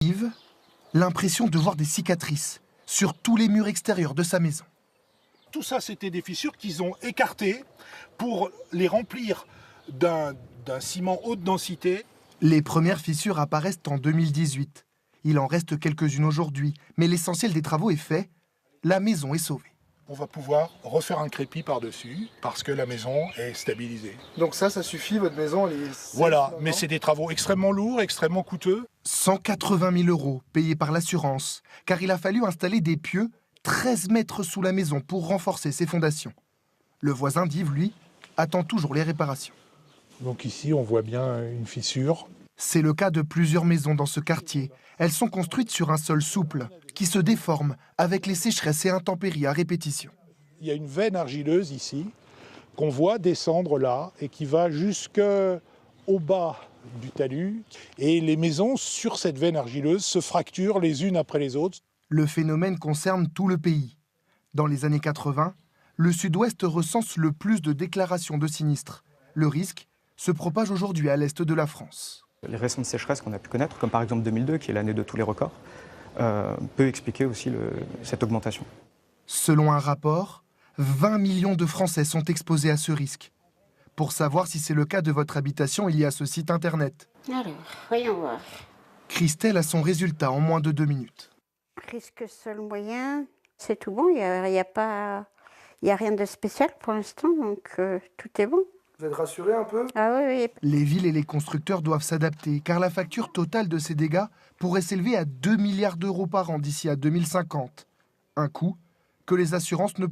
Yves, l'impression de voir des cicatrices sur tous les murs extérieurs de sa maison. Tout ça, c'était des fissures qu'ils ont écartées pour les remplir d'un ciment haute densité. Les premières fissures apparaissent en 2018. Il en reste quelques-unes aujourd'hui, mais l'essentiel des travaux est fait. La maison est sauvée. On va pouvoir refaire un crépi par-dessus parce que la maison est stabilisée. Donc ça suffit, votre maison, elle est safe, Voilà, maintenant. mais c'est des travaux extrêmement lourds, extrêmement coûteux. 180 000 € payés par l'assurance, car il a fallu installer des pieux 13 mètres sous la maison pour renforcer ses fondations. Le voisin d'Yves, lui, attend toujours les réparations. Donc ici, on voit bien une fissure. C'est le cas de plusieurs maisons dans ce quartier. Elles sont construites sur un sol souple, qui se déforme avec les sécheresses et intempéries à répétition. Il y a une veine argileuse ici, qu'on voit descendre là, et qui va jusqu'au bas du talus. Et les maisons, sur cette veine argileuse, se fracturent les unes après les autres. Le phénomène concerne tout le pays. Dans les années 80, le Sud-Ouest recense le plus de déclarations de sinistres. Le risque se propage aujourd'hui à l'est de la France. Les récentes sécheresses qu'on a pu connaître, comme par exemple 2002, qui est l'année de tous les records, peut expliquer aussi cette augmentation. Selon un rapport, 20 millions de Français sont exposés à ce risque. Pour savoir si c'est le cas de votre habitation, il y a ce site internet. Alors, voyons voir. Christelle a son résultat en moins de 2 minutes. Risque seul moyen, c'est tout bon, il n'y a rien de spécial pour l'instant, donc tout est bon. Vous êtes rassuré un peu? Ah oui, oui. Les villes et les constructeurs doivent s'adapter, car la facture totale de ces dégâts pourrait s'élever à 2 milliards € par an d'ici à 2050. Un coût que les assurances ne